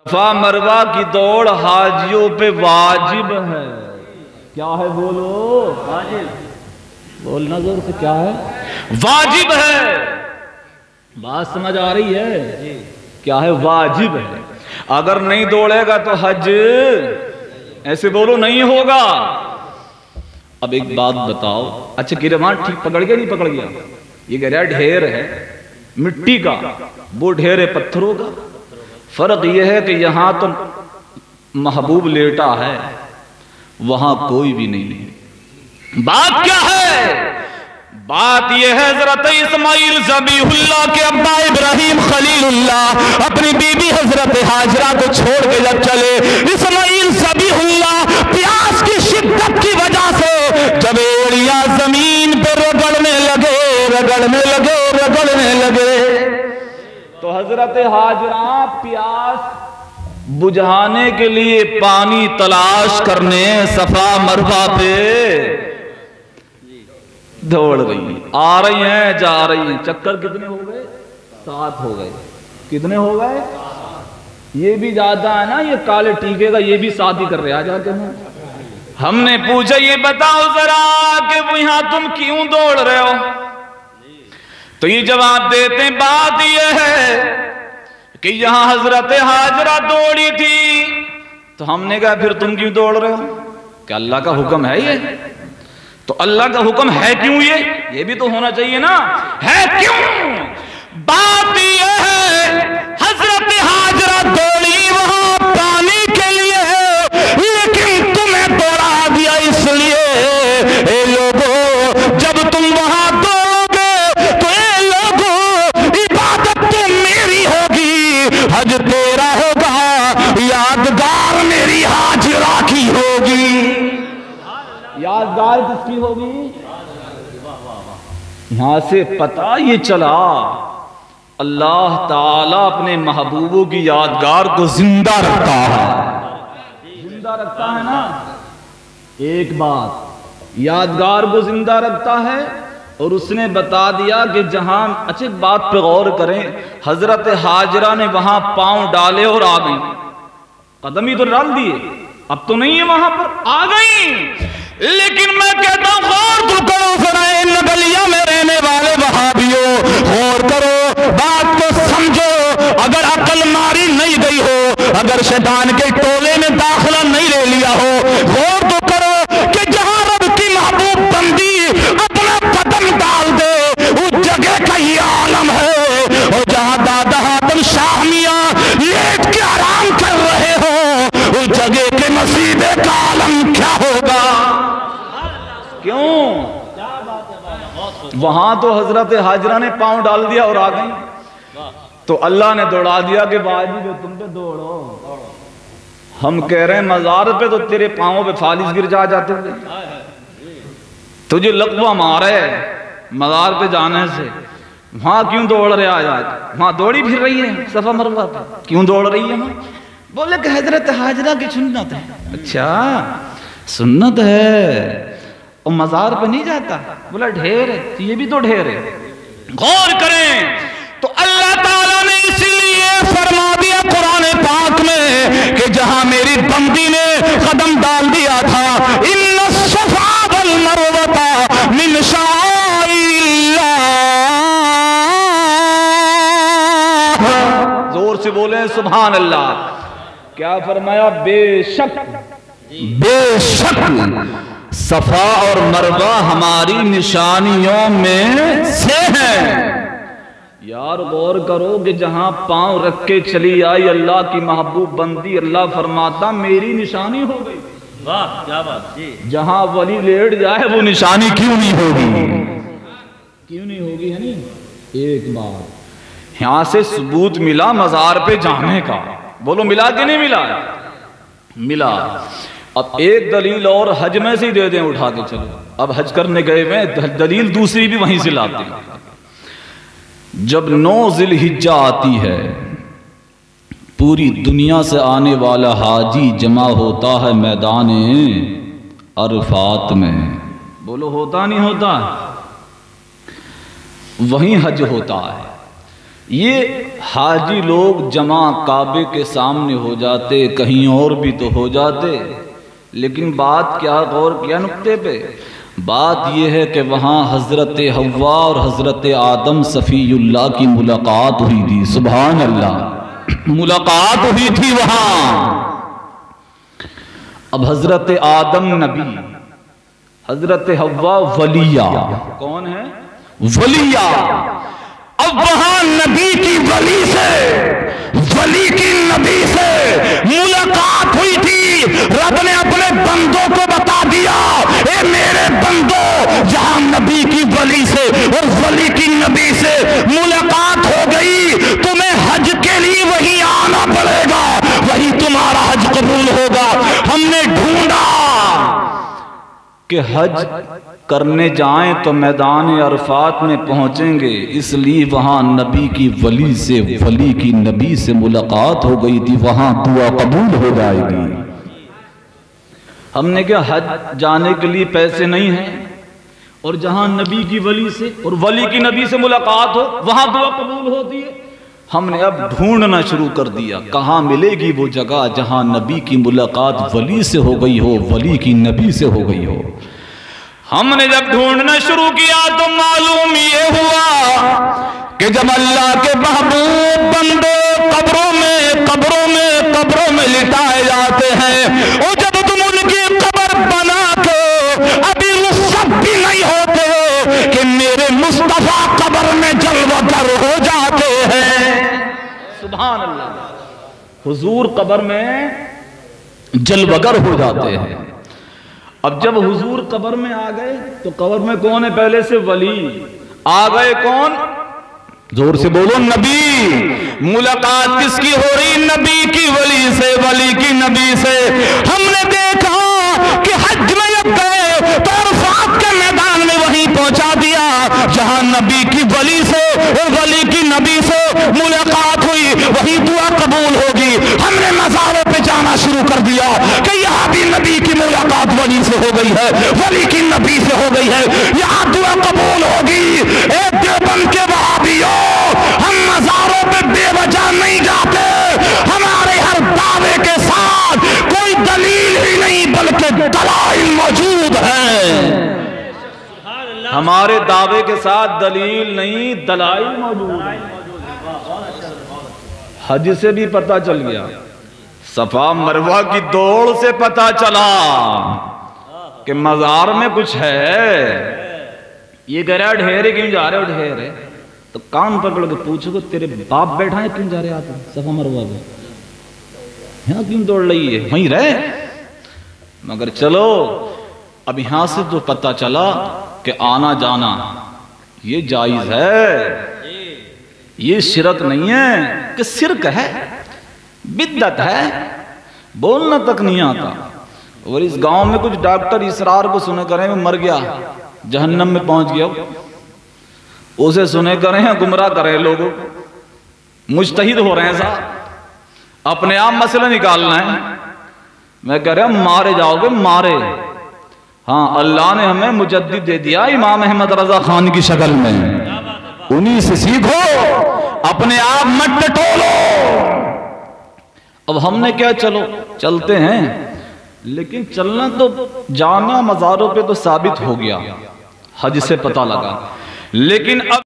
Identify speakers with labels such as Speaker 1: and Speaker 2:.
Speaker 1: صفا مروہ کی دوڑ حاجیوں پہ واجب ہے. کیا ہے بولو؟ واجب. بولنا زور سے. کیا ہے؟ واجب ہے. بات سمجھ آ رہی ہے؟ کیا ہے؟ واجب ہے. اگر نہیں دوڑے گا تو حج ایسے بولو نہیں ہوگا. اب ایک بات بتاؤ. اچھا کرمان ٹھیک پکڑ گیا نہیں پکڑ گیا؟ یہ کہہ رہا ڈھیر ہے مٹی کا، وہ ڈھیر ہے پتھروں کا. فرق یہ ہے کہ یہاں تو محبوب لیٹا ہے، وہاں کوئی بھی نہیں. بات کیا ہے؟ بات یہ ہے حضرت اسماعیل ذبیح اللہ کے ابا ابراہیم خلیل اللہ اپنی بی بی حضرت ہاجرہ کو چھوڑ کے جب چلے، اسماعیل ذبیح اللہ پیاس کی شدت کی وجہ سے جب ایڑیاں زمین پہ رگڑنے لگے تو حضرت ہاجرہ پیاس بجھانے کے لیے پانی تلاش کرنے صفا مروہ پہ دوڑ رہی. آ رہی ہیں جا رہی ہیں. چکر کتنے ہو گئے؟ 7 ہو گئے. کتنے ہو گئے؟ یہ بھی زیادہ ہے نا، یہ کالے ٹیکے کا یہ بھی 7 ہی کر رہے. آ جاتے ہیں. ہم نے پوچھا یہ بتاؤ ذرا کہ یہاں تم کیوں دوڑ رہے ہو؟ تو یہ جواب دیتے ہیں بات یہ ہے کہ یہاں حضرت ہاجرہ دوڑی تھی. تو ہم نے کہا پھر تم کیوں دوڑ رہے ہو؟ کہ اللہ کا حکم ہے یہ. تو اللہ کا حکم ہے کیوں؟ یہ بھی تو ہونا چاہیے نا. ہے کیوں؟ بات یہ ہے حضرت ہاجرہ دوڑی وہاں پانی کے لیے، لیکن تمہیں دوڑا دیا اس لیے اے لوگوں جب تم وہاں دوڑو گے تو اے لوگوں عبادت تو میری ہوگی، حج تیرا ہوگا، یادگار میری ہاجرہ کی ہوگی. یادگار کس کی ہوگی؟ یہاں سے پتہ یہ چلا اللہ تعالیٰ اپنے محبوبوں کی یادگار کو زندہ رکھتا ہے. زندہ رکھتا ہے نا. ایک بات یادگار کو زندہ رکھتا ہے اور اس نے بتا دیا کہ جہاں اچھے بات پہ غور کریں. حضرت ہاجرہ نے وہاں پاؤں ڈالے اور آ گئی. قدم ہی تو ڈال دیے، اب تو نہیں ہے وہاں پر، آ گئی. لیکن میں کہتا ہوں غور تو کرو ذرا ان گلیوں میں رہنے والے وہابیوں، غور کرو، بات کو سمجھو. اگر عقل ماری نہیں گئی ہو، اگر شیطان کے ٹولے میں داخلہ نہیں لے لیا ہو، غور تو کرو کہ جہاں رب کی محبوب بندی اپنا قدم ڈال دے اس جگہ کا یہ عالم ہے. اور جہاں دادا حاتم شاہ میاں لیٹ کے آرام کر رہے ہو اس جگہ کے مصیبے کا عالم کیا ہوگا؟ کیوں؟ وہاں تو حضرت ہاجرہ نے پاؤں ڈال دیا اور آ گئی، تو اللہ نے دوڑا دیا کہ واجب تم پہ دوڑو. ہم کہہ رہے ہیں مزار پہ تو تیرے پاؤں پہ فالج گر جاتے ہوئے، تجھے لقوہ مارے مزار پہ جانے سے. وہاں کیوں دوڑ رہے؟ آج وہاں دوڑی پھر رہی ہے صفا مروہ پہ. کیوں دوڑ رہی ہے؟ بولے کہ حضرت ہاجرہ کی سنت ہے. اچھا سنت ہے اور مزار پہ نہیں جاتا؟ بولا ڈھیر ہے. یہ بھی تو ڈھیر ہے. غور کریں تو اللہ تعالیٰ نے اس لیے فرما دیا قرآن پاک میں کہ جہاں میری بندی نے قدم ڈال دیا تھا ان الصفا والمروہ من شعائر اللہ. زور سے بولیں سبحان اللہ. کیا فرمایا؟ بے شک صفا اور مروہ ہماری نشانیوں میں سے ہیں. یار غور کرو کہ جہاں پاؤں رکھ کے چلی آئی اللہ کی محبوب بندی، اللہ فرماتا میری نشانی ہو گئی. واہ کیا بات. جہاں ولی لیٹ جائے وہ نشانی کیوں نہیں ہوگی؟ کیوں نہیں ہوگی؟ ہے نہیں. ایک بات یہاں سے ثبوت ملا مزار پہ جانے کا. بولو ملا کہ نہیں ملا؟ ملا. اب ایک دلیل اور حج میں سے ہی دے دیں اٹھا کے چلو. اب حج کرنے گئے میں دلیل دوسری بھی وہیں سے لاتے ہیں. جب 9 ذی الحجہ آتی ہے پوری دنیا سے آنے والا حاجی جمع ہوتا ہے میدان عرفات میں. بولو ہوتا نہیں ہوتا؟ وہیں حج ہوتا ہے. یہ حاجی لوگ جمع کعبے کے سامنے ہو جاتے، کہیں اور بھی تو ہو جاتے، لیکن بات کیا غور کیا نقطے پہ؟ بات یہ ہے کہ وہاں حضرت حوا اور حضرت آدم صفی اللہ کی ملاقات ہوئی تھی۔ سبحان اللہ، ملاقات ہوئی تھی وہاں۔ اب حضرت آدم نبی، حضرت حوا ولیہ، کون ہے؟ ولیہ۔ اب وہاں نبی کی ولی سے، ولی کی نبی سے ملاقات ہوئی تھی۔ رب نے اپنے بندوں کو بتا دیا، اے میرے بندوں، جہاں نبی کی ولی سے اور ولی کی نبی سے ملاقات ہو گئی، تمہیں حج کے لیے وہی آنا پڑے گا، وہی تمہارا حج قبول ہوگا۔ ہم نے ڈھونڈا کہ حج کرنے جائیں تو میدان عرفات میں پہنچیں گے، اس لیے وہاں نبی کی ولی سے، ولی کی نبی سے ملاقات ہو گئی تھی، وہاں دعا قبول ہو جائے گی۔ ہم نے کہا حج جانے کے لیے پیسے نہیں ہیں، اور جہاں نبی کی ولی سے اور ولی کی نبی سے ملاقات ہو وہاں دعا قبول ہوتی ہے۔ ہم نے اب ڈھونڈنا شروع کر دیا، کہاں ملے گی وہ جگہ جہاں نبی کی ملاقات ولی سے ہو گئی ہو، ولی کی نبی سے ہو گئی ہو۔ ہم نے جب ڈھونڈنا شروع کیا تو معلوم یہ ہوا کہ جب اللہ کے محبوب بندے قبروں میں لٹائے جاتے ہیں، اور جب تم ان کی قبر بنا کے ابھی رخصت بھی نہیں ہوتے کہ میرے مصطفیٰ قبر میں جلوہ گر ہو جاتے ہیں۔ سبحان اللہ، حضور قبر میں جلوہ گر ہو جاتے ہیں۔ اب جب حضور قبر میں آ گئے تو قبر میں کون ہے؟ پہلے سے ولی آ گئے، کون؟ زور سے بولو، نبی۔ ملاقات کس کی ہو رہی؟ نبی کی ولی سے، ولی کی نبی سے۔ ہم نے دیکھا کہ حج میں جب گئے تو عرفات کے میدان میں وہیں پہنچا دیا جہاں نبی کی ولی سے اور ولی کی نبی سے ملاقات ہوئی، وہی دعا قبول ہوگی۔ ہم نے مزاروں پہ جانا شروع کر دیا کہ یہاں بھی نبی کی ملاقات ولی سے ہو گئی ہے، ولی کی نبی سے ہو گئی ہے، یہاں دعا قبول ہوگی۔ اے دیوبند کے وہابیوں، ہم مزاروں پہ بے وجہ نہیں جاتے، ہمارے ہر دعوے کے ساتھ کوئی دلیل ہی نہیں بلکہ دلائل موجود ہیں۔ ہمارے دعوے کے ساتھ دلیل نہیں، دلائل موجود ہیں۔ حج سے بھی پتہ چل گیا، صفا مروہ کی دوڑ سے پتہ چلا کہ مزار میں کچھ ہے۔ یہ کہہ رہا ہے ڈھیرے کیوں جا رہے ہو؟ ڈھیرے تو کان پکڑ کے پوچھو کہ تیرے باپ بیٹھا ہے، کیوں جا رہے آتے صفا مروہ پہ؟ یہاں کیوں دوڑ رہی ہے؟ وہیں رہے۔ مگر چلو اب یہاں سے تو پتہ چلا کہ آنا جانا یہ جائز ہے، یہ شرک نہیں ہے، کہ شرک ہے، بدعت ہے، بولنا تک نہیں آتا۔ اور اس گاؤں میں کچھ ڈاکٹر اسرار کو سنے کریں وہ مر گیا، جہنم میں پہنچ گیا، اسے سنے کریں گمراہ کریں لوگوں، مجتہد ہو رہے ہیں صاحب، اپنے آپ مسئلہ نکالنا ہے۔ میں کہہ رہا ہوں مارے جاؤ گے، مارے۔ ہاں اللہ نے ہمیں مجدد دے دیا امام احمد رضا خان کی شکل میں، انہی سے سیکھو، اپنے آپ مت ٹٹولو۔ اب ہم نے کیا، چلو چلتے ہیں، لیکن چلنا تو جانا مزاروں پہ تو ثابت ہو گیا، حج سے پتہ لگا، لیکن اب